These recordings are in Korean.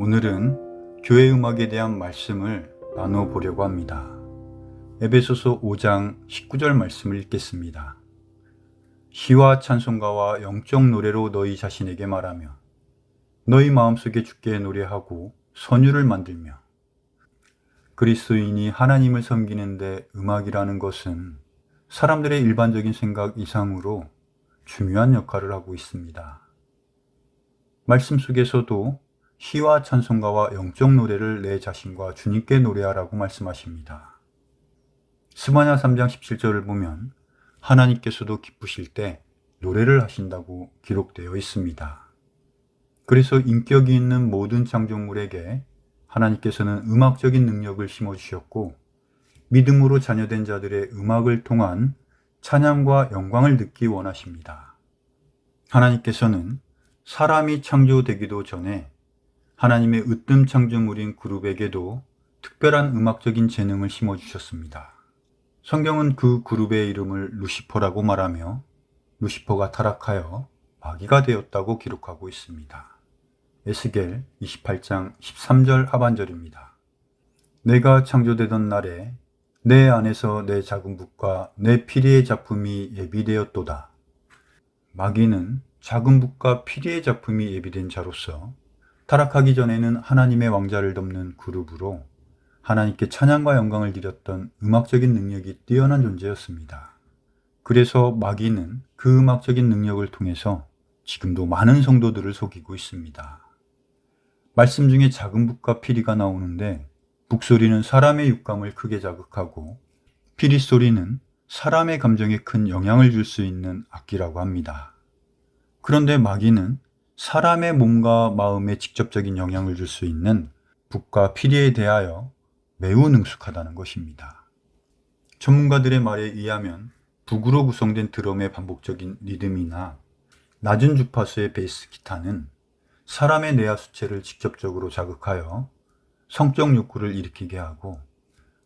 오늘은 교회 음악에 대한 말씀을 나눠보려고 합니다. 에베소서 5장 19절 말씀을 읽겠습니다. 시와 찬송가와 영적 노래로 너희 자신에게 말하며 너희 마음속에 주께 노래하고 선율을 만들며. 그리스도인이 하나님을 섬기는데 음악이라는 것은 사람들의 일반적인 생각 이상으로 중요한 역할을 하고 있습니다. 말씀 속에서도 시와 찬송가와 영적 노래를 내 자신과 주님께 노래하라고 말씀하십니다. 스바냐 3장 17절을 보면 하나님께서도 기쁘실 때 노래를 하신다고 기록되어 있습니다. 그래서 인격이 있는 모든 창조물에게 하나님께서는 음악적인 능력을 심어주셨고 믿음으로 자녀된 자들의 음악을 통한 찬양과 영광을 듣기 원하십니다. 하나님께서는 사람이 창조되기도 전에 하나님의 으뜸 창조물인 그룹에게도 특별한 음악적인 재능을 심어주셨습니다. 성경은 그 그룹의 이름을 루시퍼라고 말하며 루시퍼가 타락하여 마귀가 되었다고 기록하고 있습니다. 에스겔 28장 13절 하반절입니다. 내가 창조되던 날에 내 안에서 내 작은 붓과 내 피리의 작품이 예비되었도다. 마귀는 작은 붓과 피리의 작품이 예비된 자로서 타락하기 전에는 하나님의 왕자를 덮는 그룹으로 하나님께 찬양과 영광을 드렸던 음악적인 능력이 뛰어난 존재였습니다. 그래서 마귀는 그 음악적인 능력을 통해서 지금도 많은 성도들을 속이고 있습니다. 말씀 중에 작은 붓과 피리가 나오는데 북소리는 사람의 육감을 크게 자극하고 피리 소리는 사람의 감정에 큰 영향을 줄 수 있는 악기라고 합니다. 그런데 마귀는 사람의 몸과 마음에 직접적인 영향을 줄 수 있는 붓과 피리에 대하여 매우 능숙하다는 것입니다. 전문가들의 말에 의하면 북으로 구성된 드럼의 반복적인 리듬이나 낮은 주파수의 베이스 기타는 사람의 뇌하 수체를 직접적으로 자극하여 성적 욕구를 일으키게 하고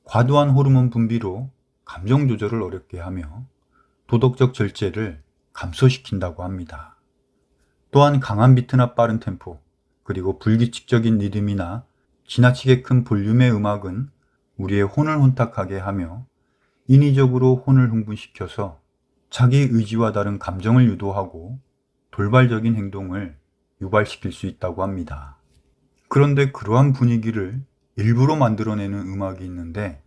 과도한 호르몬 분비로 감정 조절을 어렵게 하며 도덕적 절제를 감소시킨다고 합니다. 또한 강한 비트나 빠른 템포, 그리고 불규칙적인 리듬이나 지나치게 큰 볼륨의 음악은 우리의 혼을 혼탁하게 하며 인위적으로 혼을 흥분시켜서 자기 의지와 다른 감정을 유도하고 돌발적인 행동을 유발시킬 수 있다고 합니다. 그런데 그러한 분위기를 일부러 만들어내는 음악이 있는데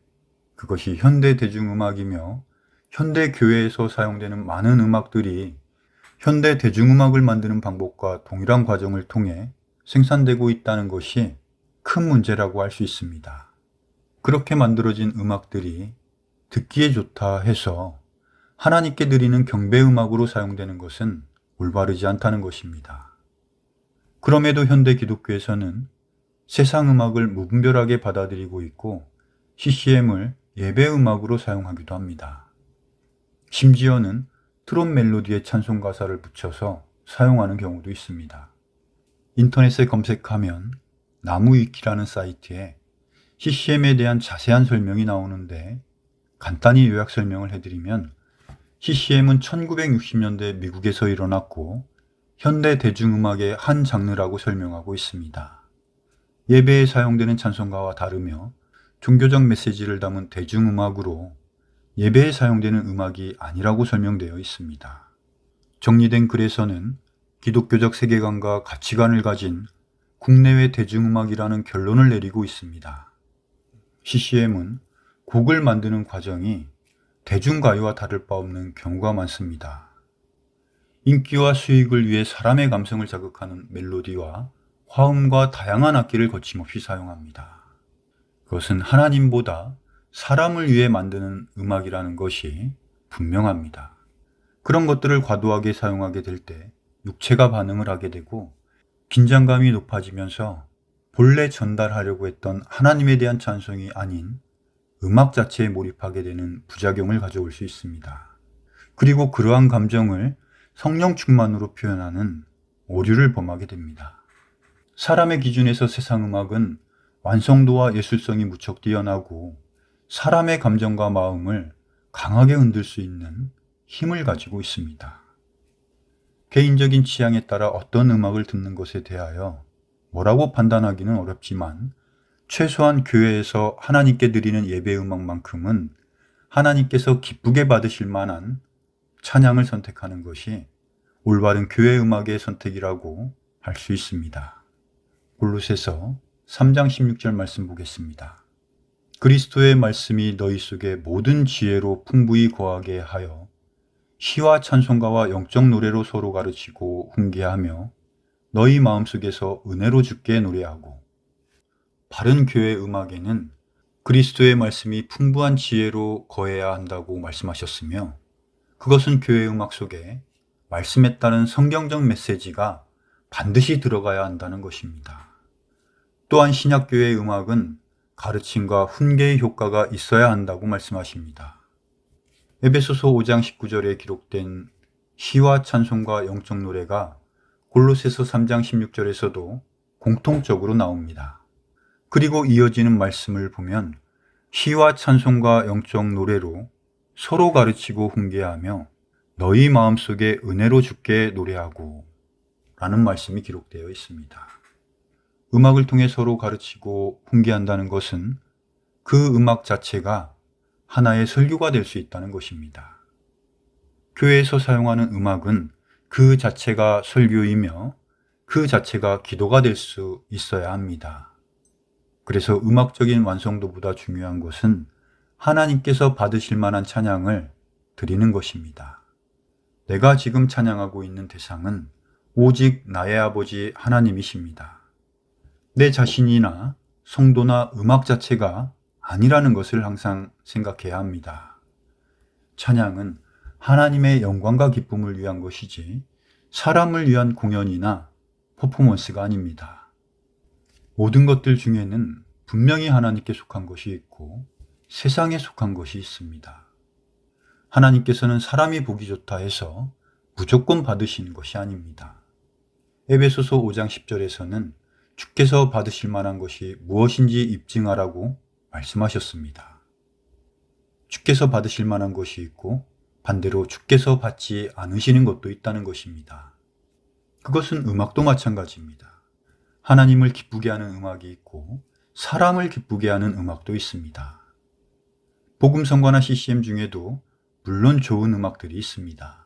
그것이 현대 대중음악이며 현대 교회에서 사용되는 많은 음악들이 현대 대중음악을 만드는 방법과 동일한 과정을 통해 생산되고 있다는 것이 큰 문제라고 할 수 있습니다. 그렇게 만들어진 음악들이 듣기에 좋다 해서 하나님께 드리는 경배음악으로 사용되는 것은 올바르지 않다는 것입니다. 그럼에도 현대 기독교에서는 세상 음악을 무분별하게 받아들이고 있고 CCM을 예배 음악으로 사용하기도 합니다. 심지어는 트롯 멜로디에 찬송 가사를 붙여서 사용하는 경우도 있습니다. 인터넷에 검색하면 나무위키라는 사이트에 CCM에 대한 자세한 설명이 나오는데 간단히 요약 설명을 해드리면 CCM은 1960년대 미국에서 일어났고 현대 대중음악의 한 장르라고 설명하고 있습니다. 예배에 사용되는 찬송가와 다르며 종교적 메시지를 담은 대중음악으로 예배에 사용되는 음악이 아니라고 설명되어 있습니다. 정리된 글에서는 기독교적 세계관과 가치관을 가진 국내외 대중음악이라는 결론을 내리고 있습니다. CCM은 곡을 만드는 과정이 대중가요와 다를 바 없는 경우가 많습니다. 인기와 수익을 위해 사람의 감성을 자극하는 멜로디와 화음과 다양한 악기를 거침없이 사용합니다. 그것은 하나님보다 사람을 위해 만드는 음악이라는 것이 분명합니다. 그런 것들을 과도하게 사용하게 될 때 육체가 반응을 하게 되고 긴장감이 높아지면서 본래 전달하려고 했던 하나님에 대한 찬송이 아닌 음악 자체에 몰입하게 되는 부작용을 가져올 수 있습니다. 그리고 그러한 감정을 성령 충만으로 표현하는 오류를 범하게 됩니다. 사람의 기준에서 세상 음악은 완성도와 예술성이 무척 뛰어나고 사람의 감정과 마음을 강하게 흔들 수 있는 힘을 가지고 있습니다. 개인적인 취향에 따라 어떤 음악을 듣는 것에 대하여 뭐라고 판단하기는 어렵지만 최소한 교회에서 하나님께 드리는 예배 음악만큼은 하나님께서 기쁘게 받으실 만한 찬양을 선택하는 것이 올바른 교회 음악의 선택이라고 할 수 있습니다. 골로새서 3장 16절 말씀 보겠습니다. 그리스도의 말씀이 너희 속에 모든 지혜로 풍부히 거하게 하여 시와 찬송가와 영적 노래로 서로 가르치고 훈계하며 너희 마음속에서 은혜로 주께 노래하고. 바른 교회 음악에는 그리스도의 말씀이 풍부한 지혜로 거해야 한다고 말씀하셨으며, 그것은 교회 음악 속에 말씀에 따른 성경적 메시지가 반드시 들어가야 한다는 것입니다. 또한 신약교회 음악은 가르침과 훈계의 효과가 있어야 한다고 말씀하십니다. 에베소서 5장 19절에 기록된 시와 찬송과 영적 노래가 골로새서 3장 16절에서도 공통적으로 나옵니다. 그리고 이어지는 말씀을 보면 시와 찬송과 영적 노래로 서로 가르치고 훈계하며 너희 마음속에 은혜로 주께 노래하고 라는 말씀이 기록되어 있습니다. 음악을 통해 서로 가르치고 훈계한다는 것은 그 음악 자체가 하나의 설교가 될 수 있다는 것입니다. 교회에서 사용하는 음악은 그 자체가 설교이며 그 자체가 기도가 될 수 있어야 합니다. 그래서 음악적인 완성도보다 중요한 것은 하나님께서 받으실 만한 찬양을 드리는 것입니다. 내가 지금 찬양하고 있는 대상은 오직 나의 아버지 하나님이십니다. 내 자신이나 성도나 음악 자체가 아니라는 것을 항상 생각해야 합니다. 찬양은 하나님의 영광과 기쁨을 위한 것이지 사람을 위한 공연이나 퍼포먼스가 아닙니다. 모든 것들 중에는 분명히 하나님께 속한 것이 있고 세상에 속한 것이 있습니다. 하나님께서는 사람이 보기 좋다 해서 무조건 받으시는 것이 아닙니다. 에베소서 5장 10절에서는 주께서 받으실 만한 것이 무엇인지 입증하라고 말씀하셨습니다. 주께서 받으실 만한 것이 있고 반대로 주께서 받지 않으시는 것도 있다는 것입니다. 그것은 음악도 마찬가지입니다. 하나님을 기쁘게 하는 음악이 있고 사람을 기쁘게 하는 음악도 있습니다. 복음성가나 CCM 중에도 물론 좋은 음악들이 있습니다.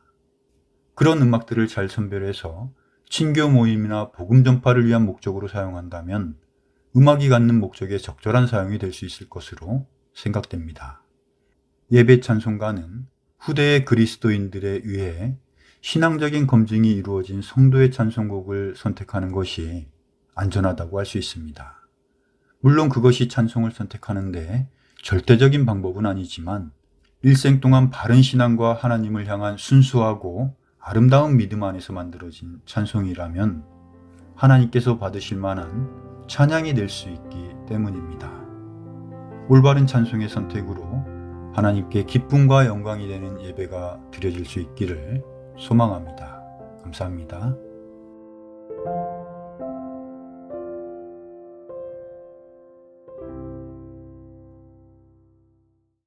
그런 음악들을 잘 선별해서 친교 모임이나 복음 전파를 위한 목적으로 사용한다면 음악이 갖는 목적에 적절한 사용이 될 수 있을 것으로 생각됩니다. 예배 찬송가는 후대의 그리스도인들에 의해 신앙적인 검증이 이루어진 성도의 찬송곡을 선택하는 것이 안전하다고 할 수 있습니다. 물론 그것이 찬송을 선택하는데 절대적인 방법은 아니지만 일생 동안 바른 신앙과 하나님을 향한 순수하고 아름다운 믿음 안에서 만들어진 찬송이라면 하나님께서 받으실 만한 찬양이 될 수 있기 때문입니다. 올바른 찬송의 선택으로 하나님께 기쁨과 영광이 되는 예배가 드려질 수 있기를 소망합니다. 감사합니다.